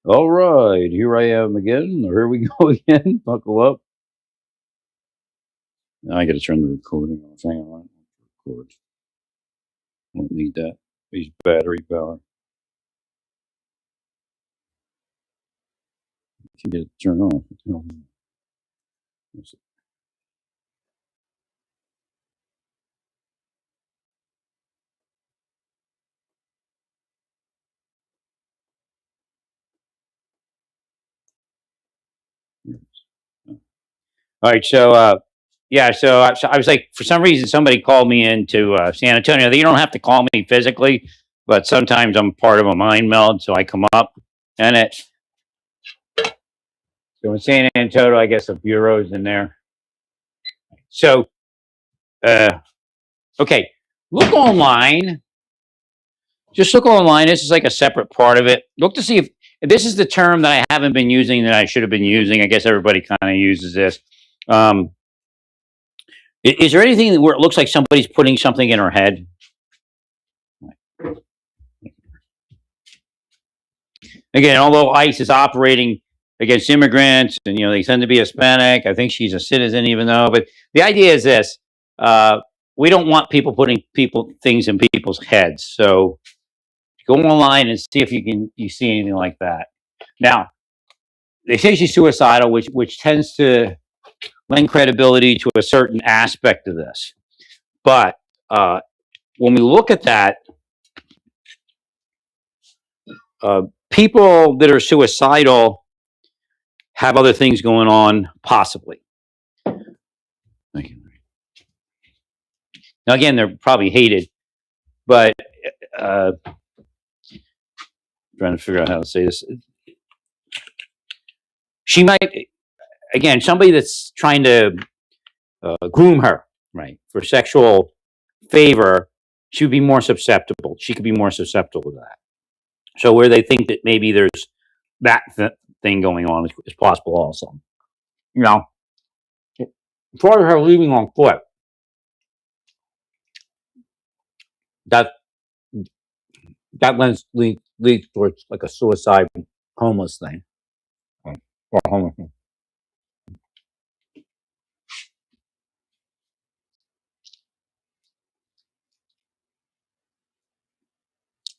All right, here I am again. Here we go again. Buckle up. Now I got to turn the recording off. Hang on. Record. Won't need that. Use battery power. Can get it turned off. All right, yeah, I was like, for some reason, somebody called me into San Antonio. You don't have to call me physically, but sometimes I'm part of a mind meld, so I come up, and it. So in San Antonio, I guess the bureau's in there. So, uh, okay, look online. Just look online. This is like a separate part of it. Look to see if this is the term that I haven't been using that I should have been using. I guess everybody kind of uses this. Um, is there anything where it looks like somebody's putting something in her head? Again, although ICE is operating against immigrants, and they tend to be Hispanic. I think she's a citizen, even though. But the idea is this: we don't want people putting things in people's heads. So go online and see if you see anything like that. Now, they say she's suicidal, which tends to lend credibility to a certain aspect of this. But when we look at that, people that are suicidal have other things going on, possibly. Thank you. Now, again, they're probably hated, but trying to figure out how to say this. She might, again, somebody that's trying to groom her, right, for sexual favor, she would be more susceptible. She could be more susceptible to that. So where they think that maybe there's that thing going on is possible also. You know, as far as her leaving on foot, that leads towards like a suicide, homeless thing, or homeless.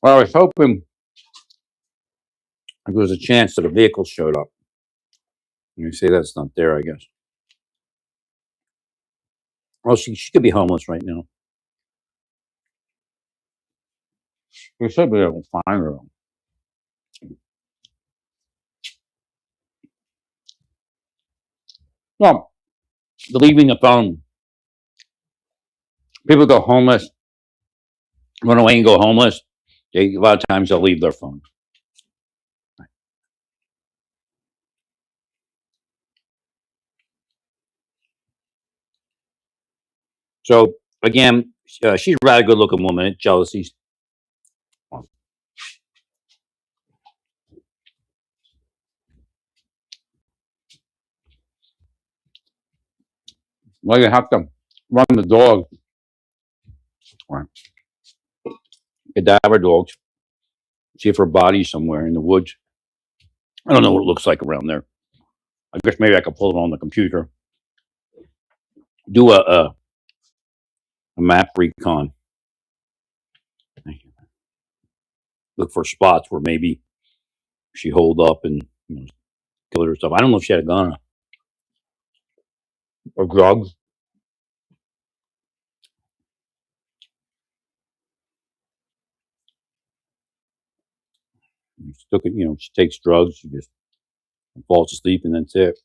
Well, I was hoping there was a chance that a vehicle showed up. You say that's not there, I guess. Well, she could be homeless right now. We should be able to find her. Well, leaving the phone. People go homeless, run away and go homeless. A lot of times they'll leave their phone. So again, she's a rather good looking woman. Jealousies. Well, you have to run the dog, or cadaver dogs, see if her body's somewhere in the woods. I don't know what it looks like around there. I guess maybe I could pull it on the computer, do a map recon, look for spots where maybe she holed up and killed herself. I don't know if she had a gun or drugs. She took it, she takes drugs. She just falls asleep and that's it.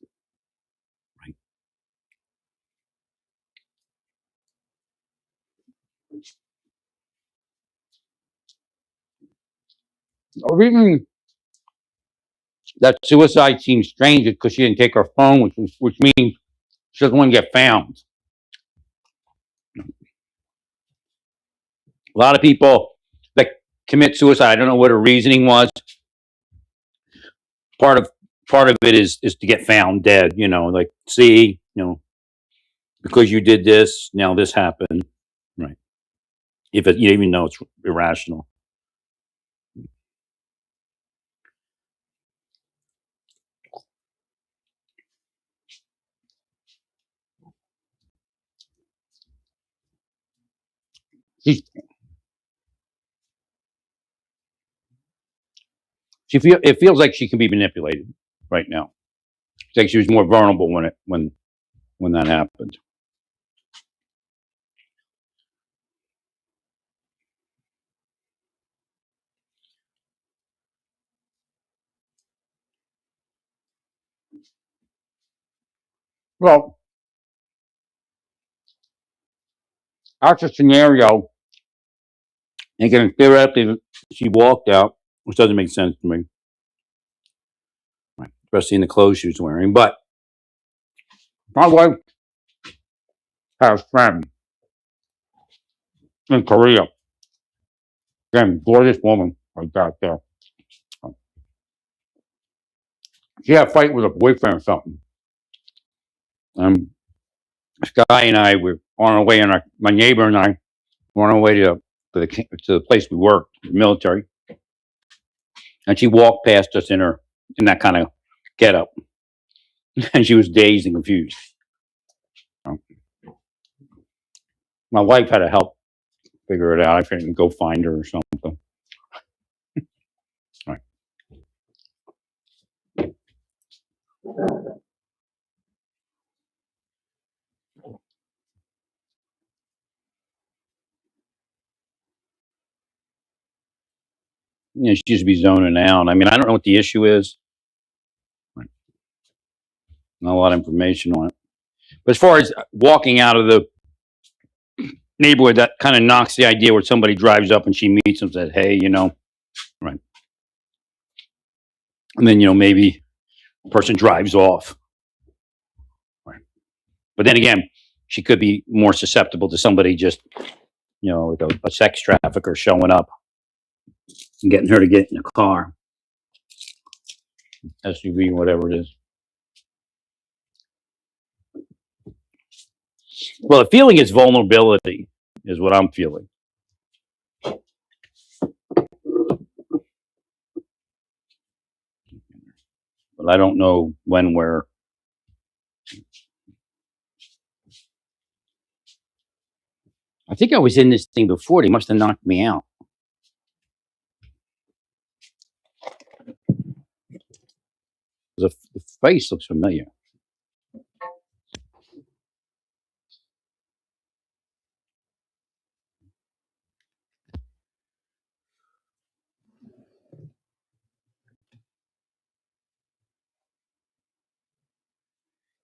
Right. Or even that suicide seems strange because she didn't take her phone, which means she doesn't want to get found. A lot of people that commit suicide, I don't know what her reasoning was. Part of it is to get found dead. Like, see, because you did this, now this happened. Right. If it, even though it's irrational. it feels like she can be manipulated right now. It's like she was more vulnerable when that happened. Well, that's a scenario. And again, theoretically, she walked out, which doesn't make sense to me, especially in the clothes she was wearing. But my wife has a friend in Korea. Again, gorgeous woman like that there. She had a fight with her boyfriend or something. This guy and I were on our way, and my neighbor and I were on our way to the place we worked, the military. And she walked past us in that kind of getup, and she was dazed and confused. My wife had to help figure it out. I couldn't go find her or something. Right. Yeah, she used to be zoning out. I mean, I don't know what the issue is. Right. Not a lot of information on it. But as far as walking out of the neighborhood, that kind of knocks the idea where somebody drives up and she meets them and says, "Hey, right." And then maybe the person drives off. Right. But then again, she could be more susceptible to somebody just like a sex trafficker showing up and getting her to get in a car, SUV, whatever it is. Well, the feeling is vulnerability, is what I'm feeling. But I don't know when, where. I think I was in this thing before. They must have knocked me out. The face looks familiar.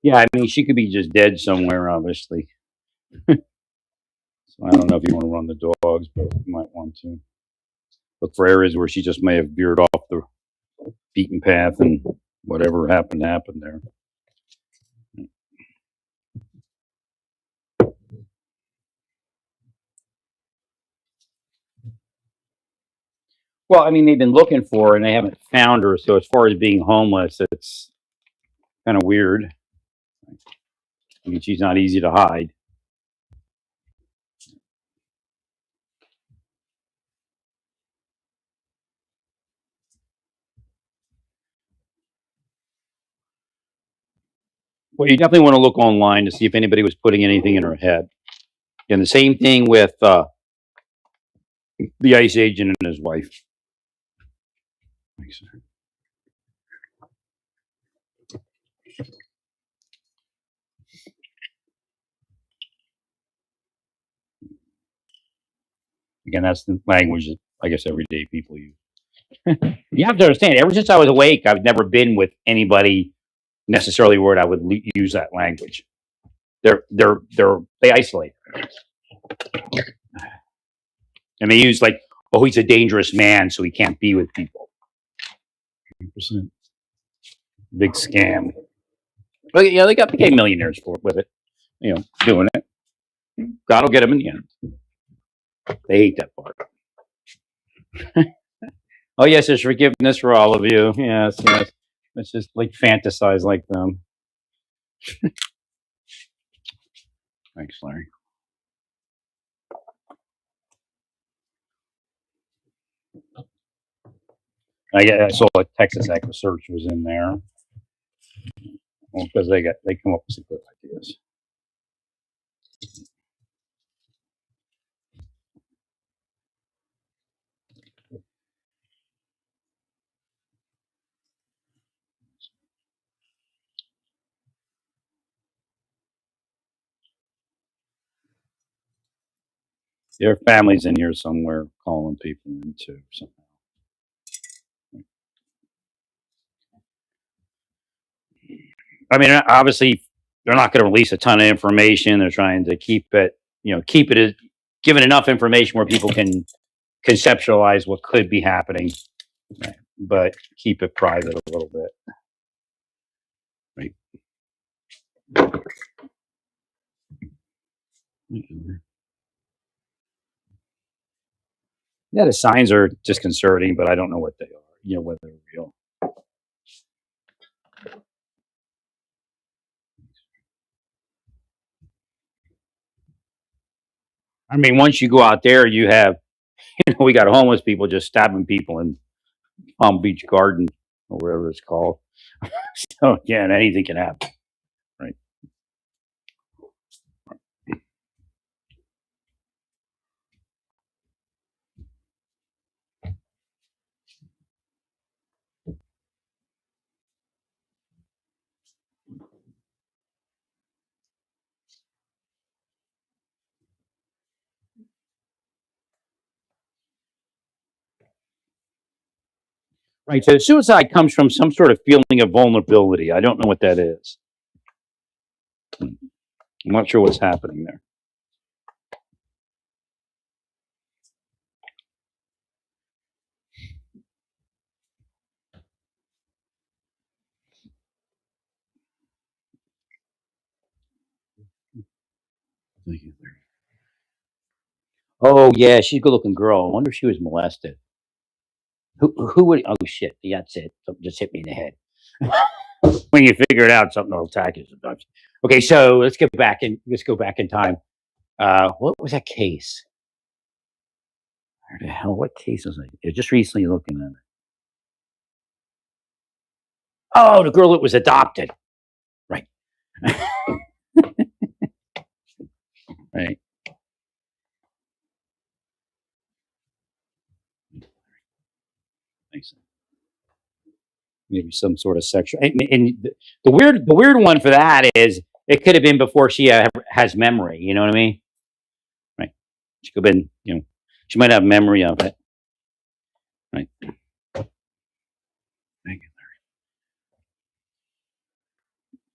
Yeah, I mean, she could be just dead somewhere, obviously. So I don't know if you want to run the dogs, but you might want to look for areas where she just may have veered off the beaten path and whatever happened there. Well, I mean, they've been looking for her and they haven't found her. So as far as being homeless, it's kind of weird. I mean, she's not easy to hide. Well, you definitely want to look online to see if anybody was putting anything in her head. And the same thing with the ICE agent and his wife. Again, that's the language that I guess everyday people use. You have to understand, ever since I was awake, I've never been with anybody necessarily where I would use that language. They isolate, and they use like, "Oh, he's a dangerous man, so he can't be with people." 100%. Big scam. But yeah, they became millionaires with it. Doing it. God will get them in the end. They hate that part. Oh yes, there's forgiveness for all of you. Yes, yes. Let's just like fantasize like them. Thanks, Larry. I saw a Texas Echo Search was in there. Well, because they come up with some good ideas. Their family's in here somewhere calling people in too. So. I mean, obviously, they're not going to release a ton of information. They're trying to keep it, keep it, given enough information where people can conceptualize what could be happening, right? But keep it private a little bit, right? Yeah, the signs are disconcerting, but I don't know what they are. Whether they're real. I mean, once you go out there, you have, we got homeless people just stabbing people in Palm Beach Garden or wherever it's called. So yeah, anything can happen, right? Right. So suicide comes from some sort of feeling of vulnerability. I don't know what that is. I'm not sure what's happening there. Oh yeah, she's a good-looking girl. I wonder if she was molested. Who would? Oh shit, that's it. Something just hit me in the head. When you figure it out, something will attack you sometimes. Okay, so let's go back in time. What was that case? Where the hell? What case was it? You're just recently looking at it. Oh, the girl that was adopted. Right. Right. Thanks. Maybe some sort of sexual. And the weird one for that is it could have been before she has memory. You know what I mean? Right. She could have been. She might have memory of it. Right.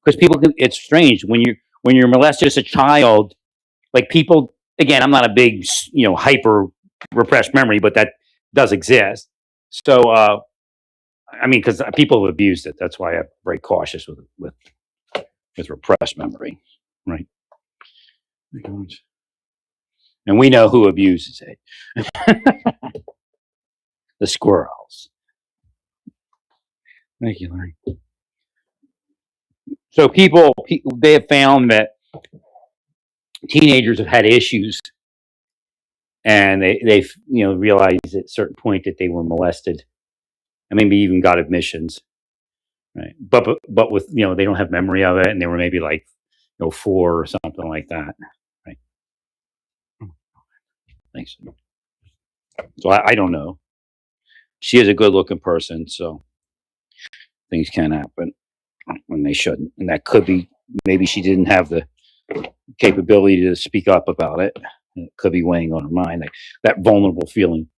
Because people, it's strange when you're molested as a child. Like people, again, I'm not a big, hyper repressed memory, but that does exist. So, I mean, because people have abused it. That's why I'm very cautious with repressed memory, right? And we know who abuses it. The squirrels. Thank you, Larry. So people they have found that teenagers have had issues, and they've realized at a certain point that they were molested, and maybe even got admissions, right? But with they don't have memory of it, and they were maybe like 4 or something like that, right? Thanks. So I don't know. She is a good looking person, so things can happen when they shouldn't, and that could be maybe she didn't have the capability to speak up about it. It could be weighing on her mind, like that vulnerable feeling.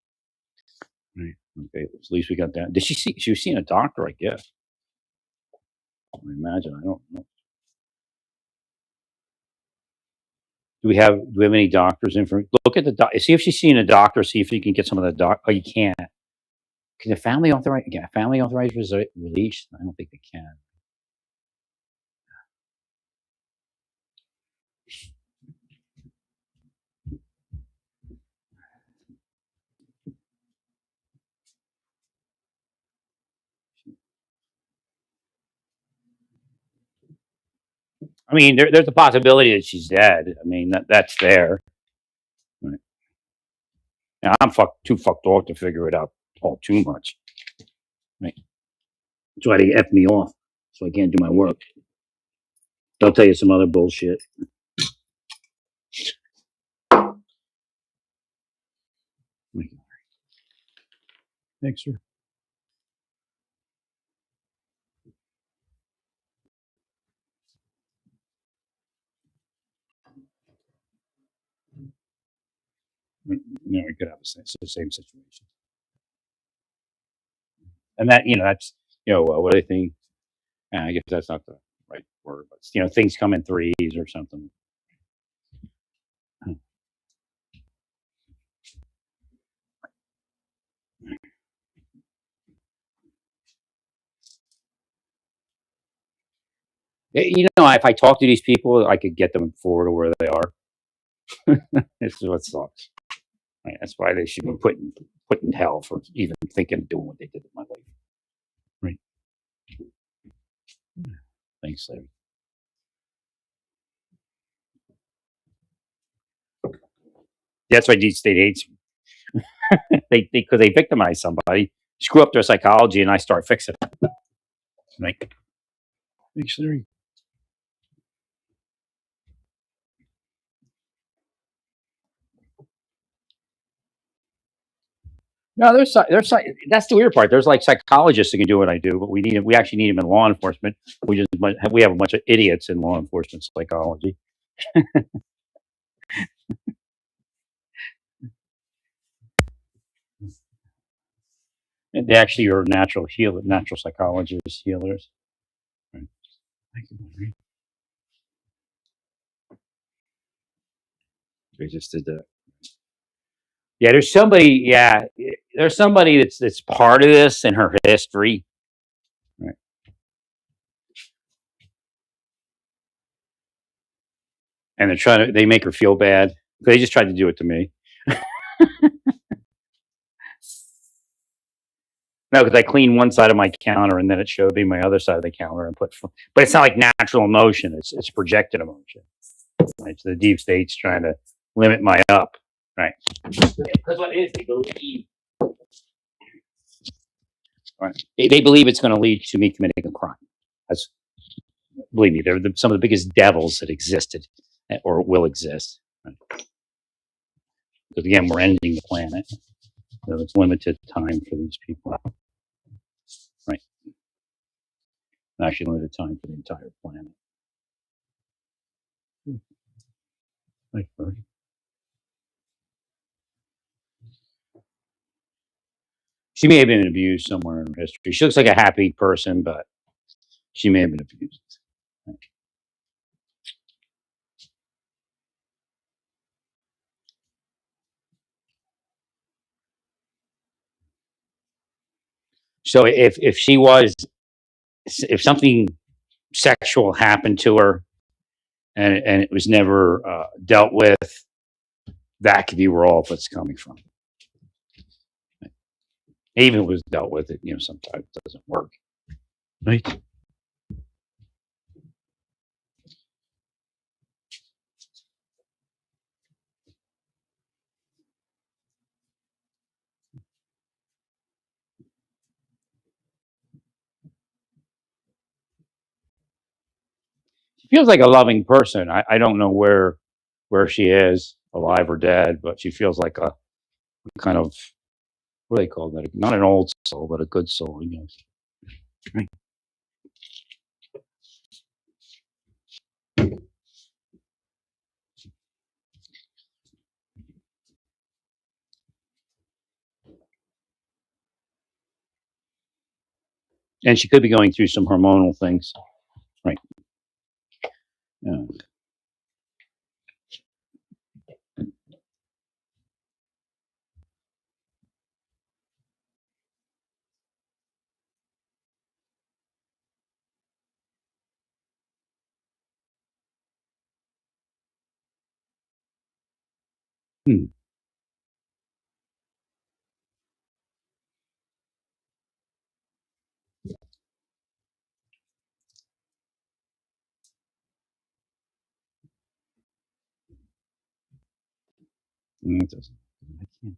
Right. Okay, at least we got that. Did she see? She was seeing a doctor, I guess. I imagine. I don't know. Do we have any doctors information? Look at the see if she's seeing a doctor. See if you can get some of the doc. Oh, you can't. Can a family authorize? Again, a family authorized release? I don't think they can. I mean, there's a possibility that she's dead. I mean, that's there. Right. And I'm too fucked off to figure it out all too much. Right. That's why they f me off, so I can't do my work. They'll tell you some other bullshit. Thanks, sir. We could have the same situation. And that, that's, what do they think? I guess that's not the right word, but things come in threes or something. If I talk to these people, I could get them forward to where they are. This is what sucks. Right? That's why they should be put in hell for even thinking of doing what they did in my life. Right. Thanks, Larry. That's why deep state hates me. Because they victimize somebody, screw up their psychology, and I start fixing it. Right. Thanks, Larry. No, that's the weird part. There's like psychologists that can do what I do, but we actually need them in law enforcement. We have a bunch of idiots in law enforcement psychology. And they actually are natural psychologists, healers. Right. Thank you, Larry. They just did that. Yeah, there's somebody. Yeah, there's somebody that's part of this in her history. Right. And they make her feel bad. They just tried to do it to me. No, because I cleaned one side of my counter and then it showed me my other side of the counter and but it's not like natural emotion. It's projected emotion. Right. So the deep state's trying to limit my up. Right. Because what it is, they believe. Right. They believe it's going to lead to me committing a crime. That's, believe me, they're some of the biggest devils that existed or will exist. Right. Because again, we're ending the planet. So it's limited time for these people. Right. Actually limited time for the entire planet. Thanks, Bertie. She may have been abused somewhere in her history. She looks like a happy person, but she may have been abused. Right. So if something sexual happened to her and it was never dealt with, that could be where all of it's coming from. Even if it was dealt with, it sometimes it doesn't work. Right. She feels like a loving person. I don't know where she is, alive or dead, but she feels like a kind of, what do they call that? Not an old soul, but a good soul. Right. And she could be going through some hormonal things. Right. Yeah. Hmm. It doesn't. I can't.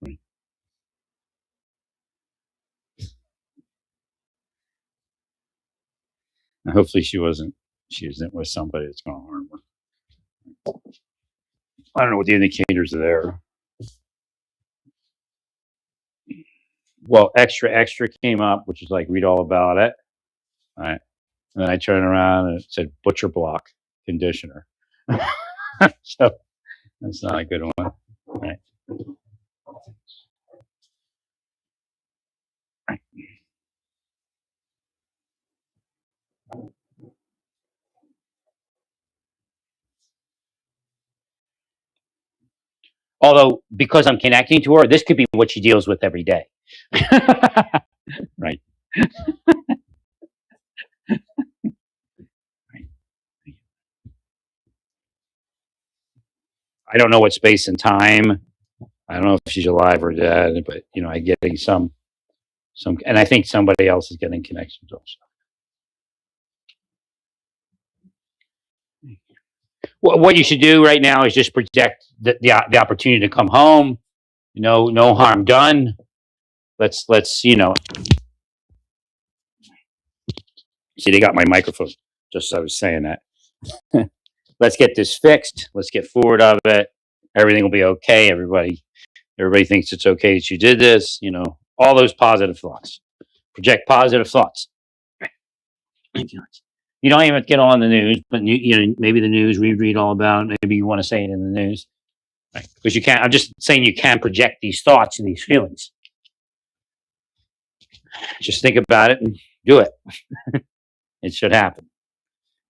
Right. Now, hopefully she isn't with somebody that's going to harm her. I don't know what the indicators are there. Well, extra came up, which is like read all about it. All right. And then I turned around and it said butcher block conditioner. So That's not a good one. Right. Although, because I'm connecting to her, this could be what she deals with every day. Right. I don't know what space and time. I don't know if she's alive or dead, but I'm getting some, and I think somebody else is getting connections also. What you should do right now is just project the opportunity to come home. No harm done. Let's see. They got my microphone. Just as I was saying that. Let's get this fixed. Let's get forward of it. Everything will be okay. Everybody thinks it's okay that you did this. All those positive thoughts. Project positive thoughts. You don't even get on the news, but maybe the news we read all about. Maybe you want to say it in the news, right? Because you can't. I'm just saying you can project these thoughts and these feelings. Just think about it and do it. It should happen.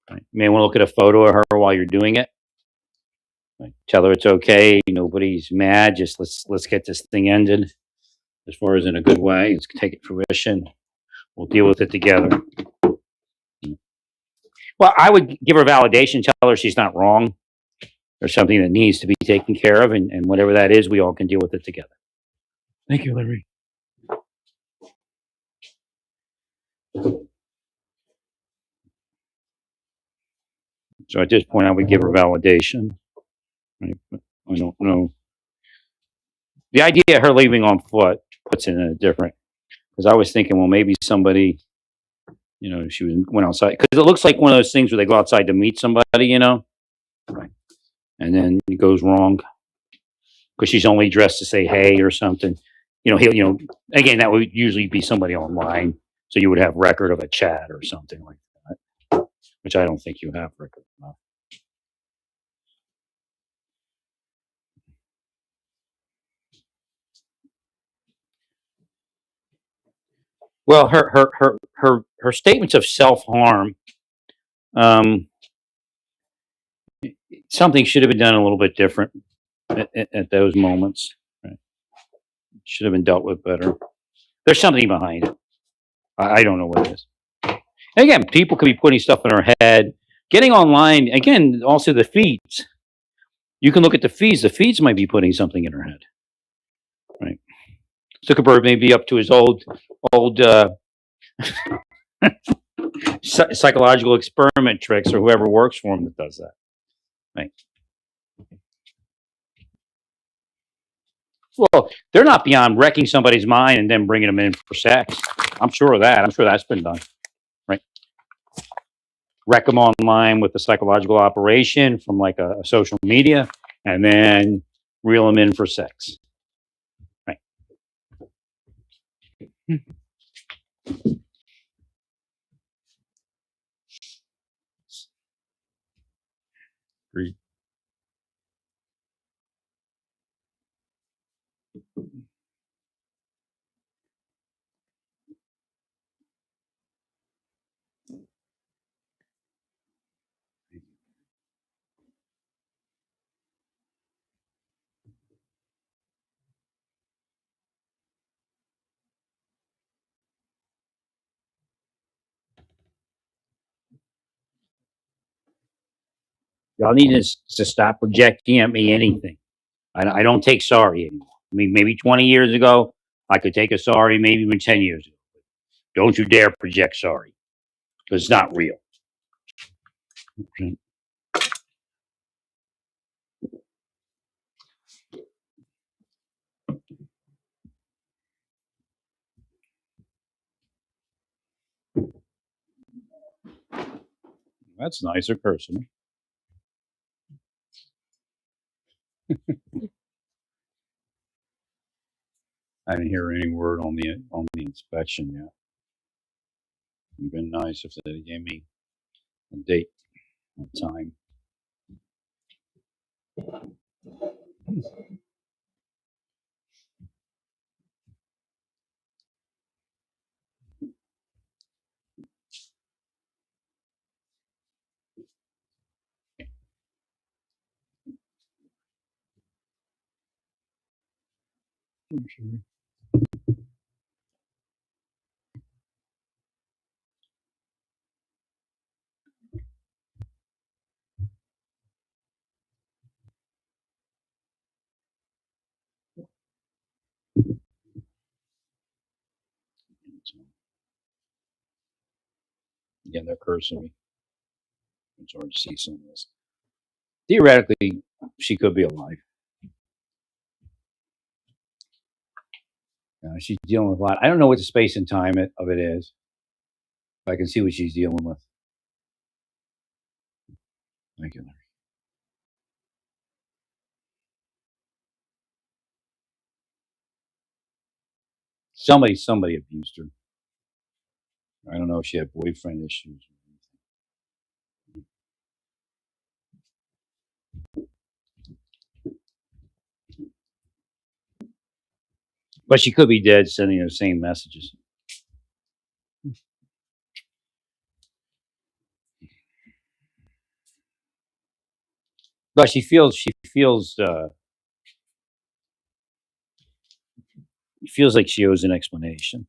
Right? You may want to look at a photo of her while you're doing it. Right? Tell her it's okay. Nobody's mad. Just let's get this thing ended as far as in a good way. Let's take it fruition. We'll deal with it together. Well, I would give her validation. Tell her she's not wrong. There's something that needs to be taken care of, and whatever that is, we all can deal with it together. Thank you, Larry. So at this point, I would give her validation. Right? But I don't know. The idea of her leaving on foot puts it in a different. Because I was thinking, well, maybe somebody, she went outside. Because it looks like one of those things where they go outside to meet somebody, right? And then it goes wrong because she's only dressed to say hey or something. Again, that would usually be somebody online, so you would have record of a chat or something like that, which I don't think you have record of. Well, her statements of self harm, um, something should have been done a little bit different at those moments. Right? Should have been dealt with better. There's something behind it. I don't know what it is. And again, people could be putting stuff in her head. Getting online, again, also the feeds. You can look at the feeds. The feeds might be putting something in her head. Right. Zuckerberg may be up to his old psychological experiment tricks, or whoever works for him that does that. Right. Well, they're not beyond wrecking somebody's mind and then bringing them in for sex. I'm sure of that. I'm sure that's been done. Right. Wreck them online with a psychological operation from like a social media, and then reel them in for sex. Right. Agreed. Y'all need to stop projecting at me anything. I don't take sorry anymore. I mean, maybe 20 years ago, I could take a sorry, maybe even 10 years ago. Don't you dare project sorry, because it's not real. Okay. That's nicer person. I didn't hear any word on the inspection yet. It'd been nice if they gave me a date, a time. Again, they're cursing me. It's hard to see some of this. Theoretically, she could be alive. She's dealing with a lot. I don't know what the space and time of it is. But I can see what she's dealing with. Thank you, Larry. Somebody abused her. I don't know if she had boyfriend issues. But she could be dead, sending those same messages. But she feels like she owes an explanation.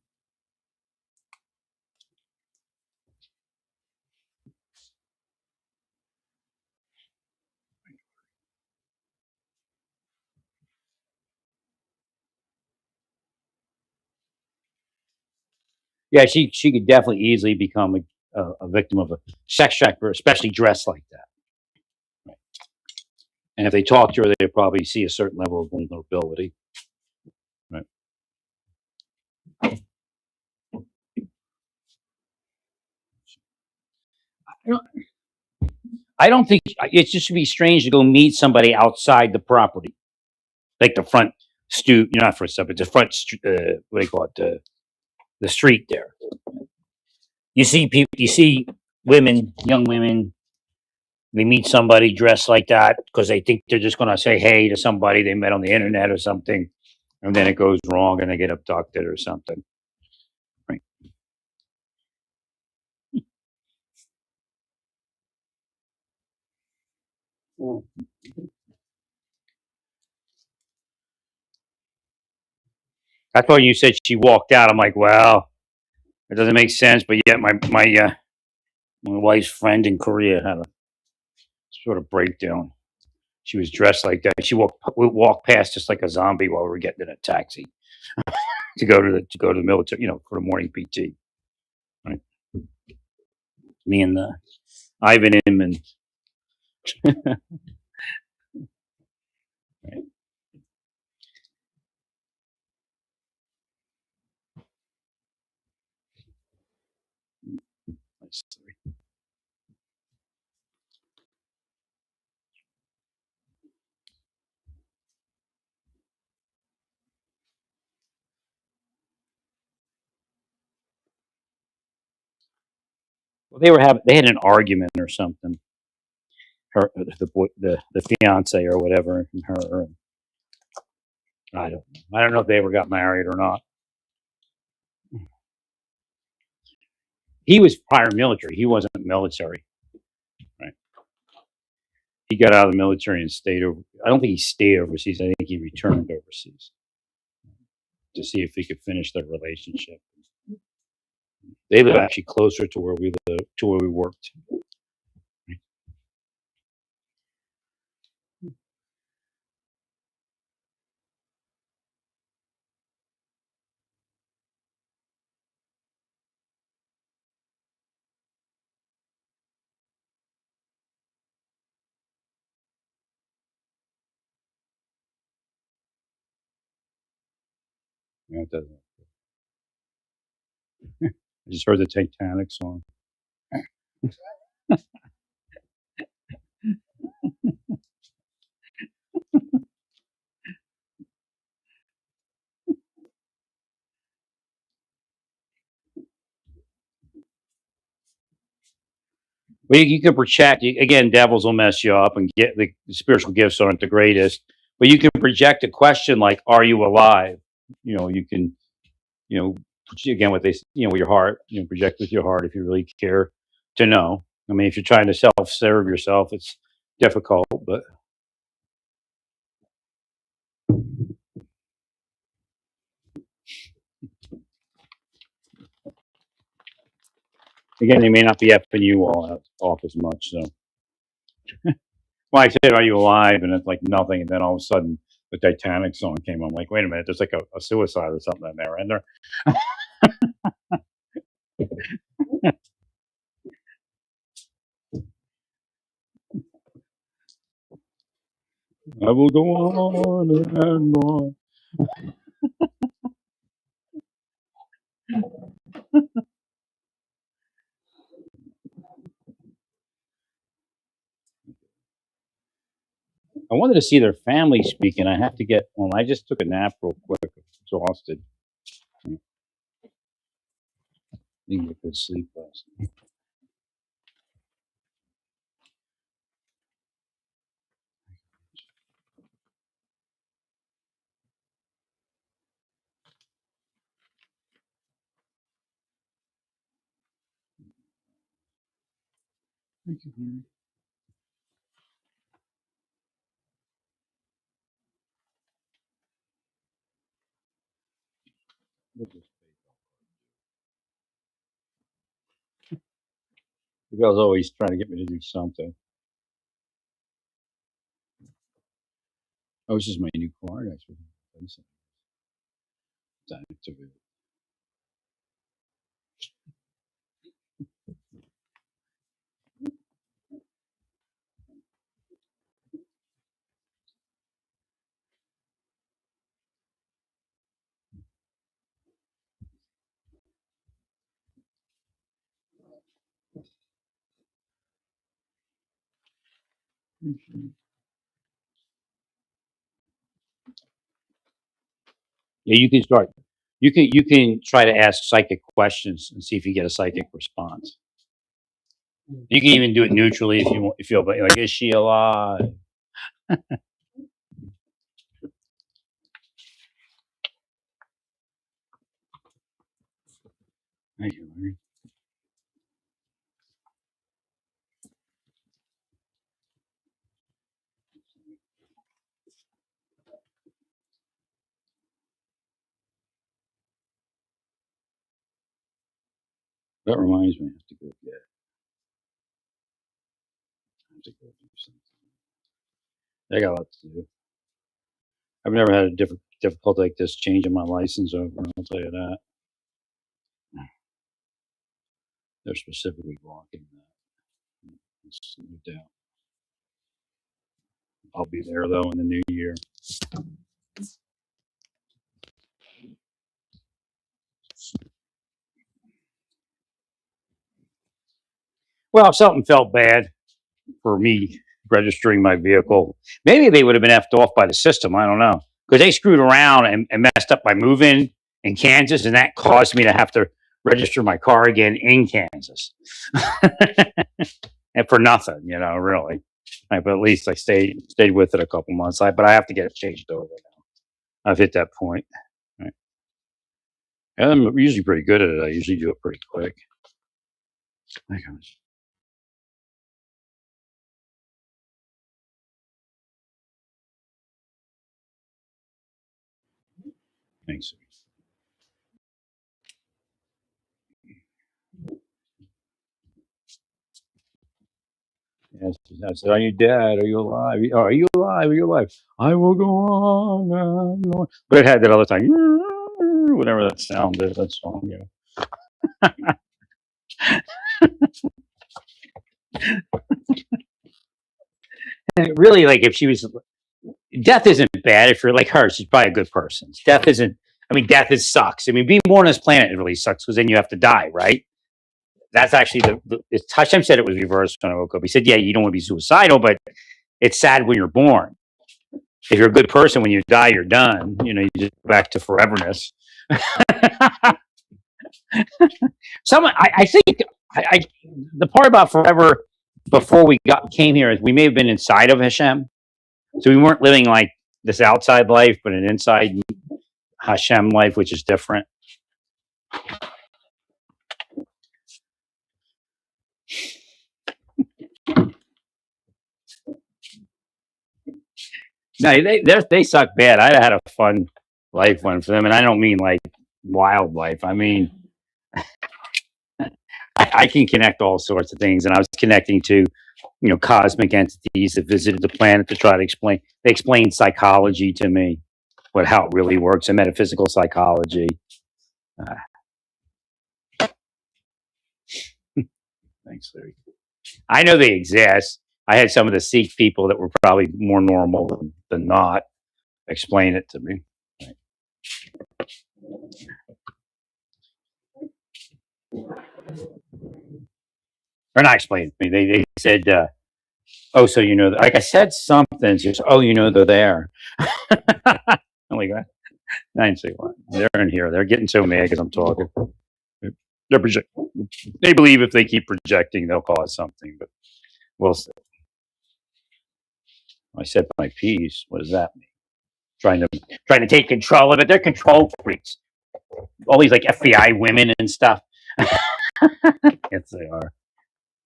Yeah, she could definitely easily become a victim of a sex trafficker, especially dressed like that. Right. And if they talk to her, they probably see a certain level of vulnerability. Right. I don't, I don't think it just should be strange to go meet somebody outside the property, like the front stoop. You're not front stoop, but the front. What do you call it? The street there. You see people. You see women, young women. They meet somebody dressed like that because they think they're just going to say hey to somebody they met on the internet or something, and then it goes wrong and they get abducted or something. Right. That's why you said she walked out. I'm like, well, it doesn't make sense. But yet, my wife's friend in Korea had a sort of breakdown. She was dressed like that. She walked past just like a zombie while we were getting in a taxi to go to the military, for the morning PT. Right. Me and Ivan and right. Well, they had an argument or something. The fiance or whatever, and her. I don't know if they ever got married or not. He was prior military. He wasn't military. Right. He got out of the military and stayed over. I don't think he stayed overseas. I think he returned overseas to see if he could finish their relationship. They live actually closer to where we live, to where we worked. Yeah, it doesn't. I just heard the Titanic song. Well, you can project again. Devils will mess you up, and get the spiritual gifts aren't the greatest. But you can project a question like, "Are you alive?" You can, you know, again, what they, with your heart, project with your heart if you really care to know. I mean, if you're trying to self-serve yourself, it's difficult. But again, they may not be effing you all off as much. So, well, I said, "Are you alive?" And it's like nothing, and then all of a sudden, the Titanic song came on. I'm like, wait a minute, there's like a suicide or something in there, and there. I will go on and on. I wanted to see their family speak, and I have to get. Well, I just took a nap real quick. I'm exhausted. I didn't get good sleep last night. Thank you, Henry. What does the girl's always trying to get me to do something. Oh, this is my new car. I should replace it. It's activated. Yeah, you can start. You can try to ask psychic questions and see if you get a psychic response. You can even do it neutrally if you want. If you feel like, is she alive? Thank you, Larry. That reminds me, I have to go. Yeah, I have to go do something. I got a lot to do. I've never had a difficulty like this changing my license over. I'll tell you that. They're specifically blocking that. It's no doubt. I'll be there though in the new year. Well, if something felt bad for me registering my vehicle, maybe they would have been effed off by the system. I don't know, because they screwed around and messed up my move-in in Kansas, and that caused me to have to register my car again in Kansas, and for nothing, really. Right, but at least I stayed with it a couple months. But I have to get it changed over now. I've hit that point. Right. And I'm usually pretty good at it. I usually do it pretty quick. My gosh. Thanks. Yes, I said, "Are you dead? Are you alive? Are you alive? Are you alive? I will go on and on." But it had that other time, whatever that sound is, that song. Yeah. And it really, like, if she was, death isn't bad. If you're like her, she's probably a good person. Death isn't. I mean, death is sucks. I mean, being born on this planet it really sucks because then you have to die, right? That's actually Hashem said it was reversed when I woke up. He said, "Yeah, you don't want to be suicidal, but it's sad when you're born. If you're a good person, when you die, you're done. You just go back to foreverness." I think the part about forever before we came here, we may have been inside of Hashem, so we weren't living like this outside life, but an inside Hashem life, which is different. No, they suck bad. I had a fun life one for them, and I don't mean like wildlife. I mean, I can connect all sorts of things, and I was connecting to, cosmic entities that visited the planet to try to explain. They explained psychology to me, how it really works, and metaphysical psychology. Uh, Thanks, Larry. I know they exist. I had some of the Sikh people that were probably more normal than not explain it to me. Or not explain it to me. They said, "Oh, so like I said something." She goes, "Oh, they're there." I'm like, I didn't say what. They're in here. They're getting so mad because I'm talking. They're They believe if they keep projecting, they'll cause something. But we'll see. I said my piece. What does that mean? Trying to take control of it. They're control freaks. All these like FBI women and stuff. Yes, they are.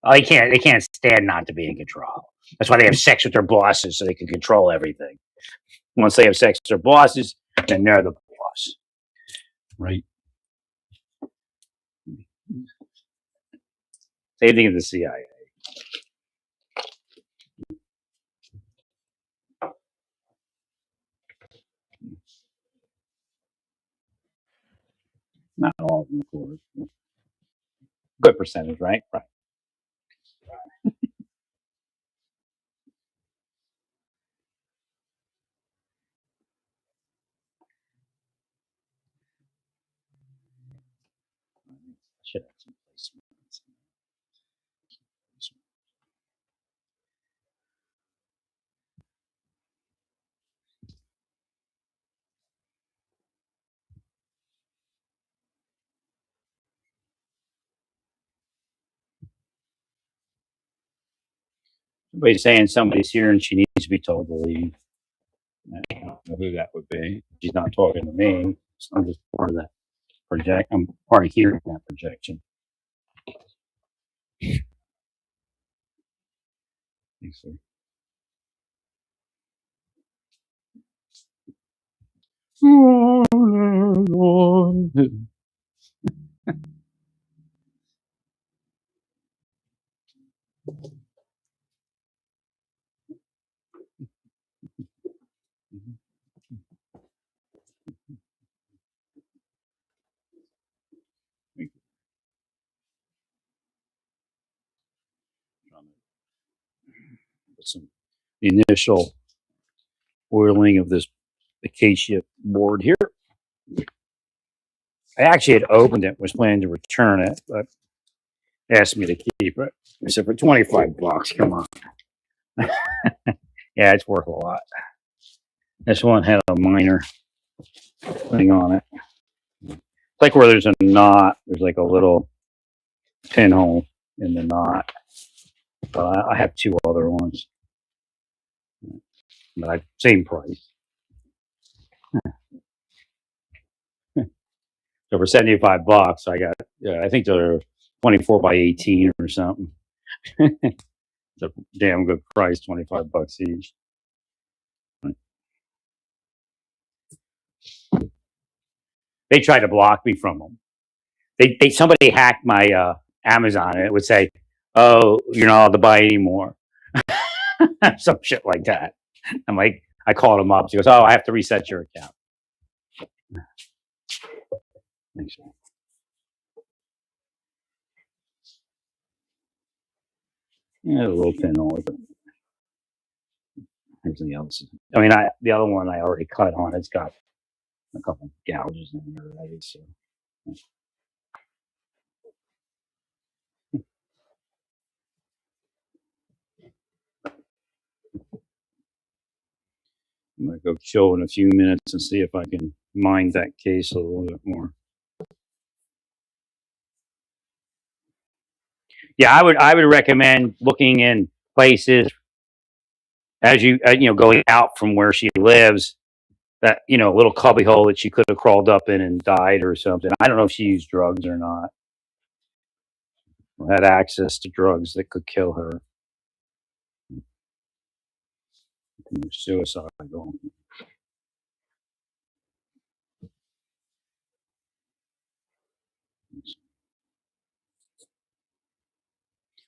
Oh, they can't stand not to be in control. That's why they have sex with their bosses so they can control everything. Once they have sex with their bosses, then they're the boss. Right. Same thing as the CIA. Not all of them, of course. Good percentage, right? Right. Should have some placements. Somebody's saying somebody's here and she needs to be told to leave. I don't know who that would be. She's not talking to me. So I'm just part of that project. I'm part of hearing that projection. Thanks, sir. Some initial oiling of this acacia board here. I actually had opened it, was planning to return it, but asked me to keep it. I said for $25, come on. Yeah, it's worth a lot. This one had a minor thing on it. It's like where there's a knot, there's like a little pinhole in the knot. But I have two other ones. But same price. So for $75, I got, I think they're 24 by 18 or something. It's a damn good price, $25 each. They tried to block me from them. Somebody hacked my Amazon, and it would say, "Oh, you're not allowed to buy anymore." Some shit like that. I'm like, I called him up. She goes, "Oh, I have to reset your account." Thanks. Yeah, a little pinhole. Everything else. I mean, the other one I already cut on. It's got a couple gouges in there already. So. I'm gonna go chill in a few minutes and see if I can mine that case a little bit more. Yeah, I would recommend looking in places as you know going out from where she lives, that little cubby hole that she could have crawled up in and died or something. I don't know if she used drugs or not, or had access to drugs that could kill her. Suicidal.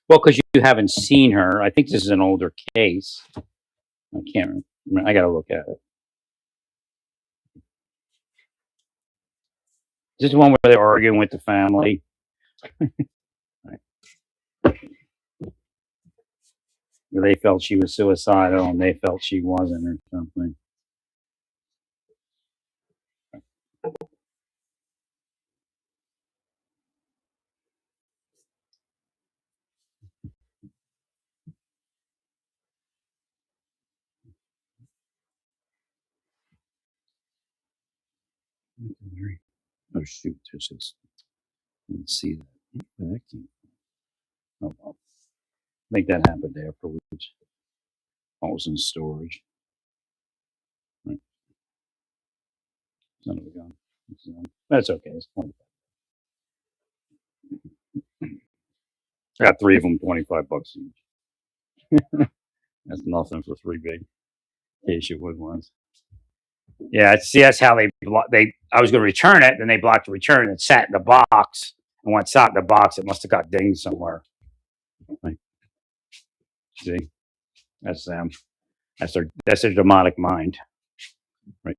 Well, because you haven't seen her. I think this is an older case. I can't remember. I got to look at it. Is this the one where they're arguing with the family? Right. Where they felt she was suicidal and they felt she wasn't or something. Oh shoot! There's this. Let's see that. Where that came from. Oh well. I think that happened afterwards. I was in storage. Right. Son of a gun. That's okay. It's 25. I got three of them, $25 each. That's nothing for three big. In case you would ones. Yeah, see, that's how they. I was going to return it, then they blocked the return. It sat in the box, and once it sat in the box, it must have got dinged somewhere. Like, see, that's them. That's their demonic mind. Right.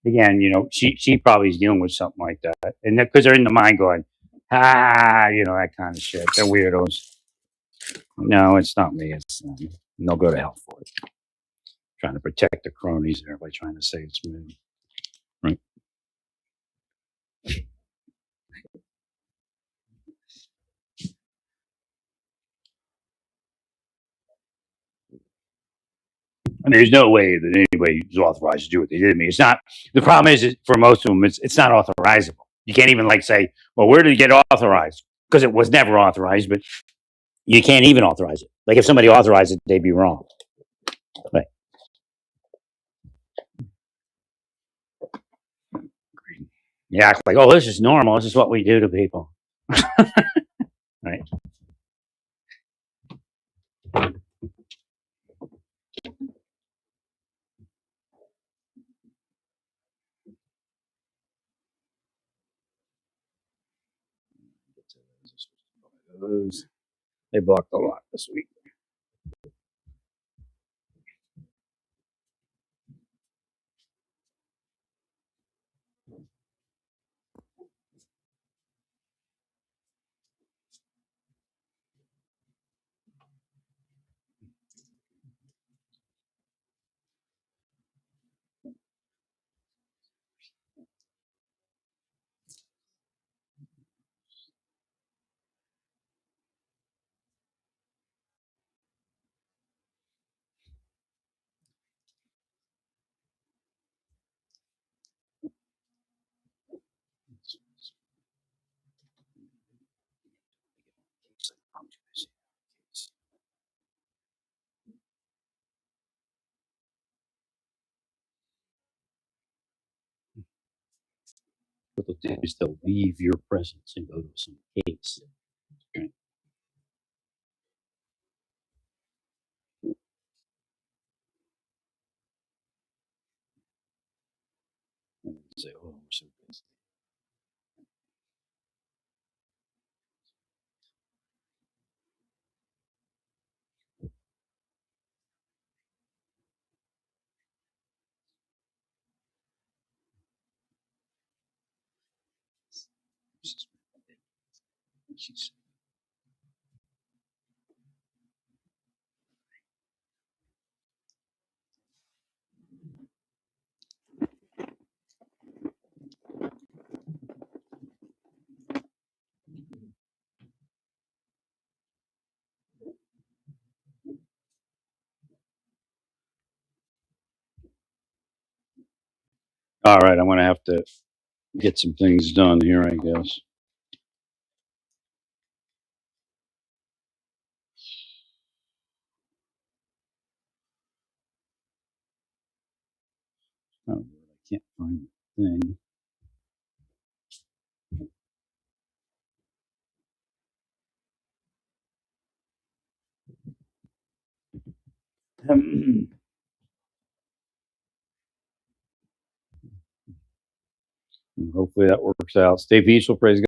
Again, she probably is dealing with something like that, and because they're in the mind going, that kind of shit. They're weirdos. No, it's not me. It's them. And they'll go to hell for it. Trying to protect the cronies there by trying to say it's me. Right. And there's no way that anybody is authorized to do what they did to me. It's not. The problem is for most of them, it's not authorizable. You can't even say, well, where did it get authorized? Because it was never authorized, but you can't even authorize it. Like if somebody authorized it, they'd be wrong. Right. You act like, oh, this is normal. This is what we do to people. Right. They blocked a lot this week. What they'll do is they'll leave your presence and go to some case. Right? And say, oh, we're so busy. She's All right, I'm going to have to get some things done here, I guess. Oh, I can't find the thing. Hopefully that works out. Stay peaceful. Praise God.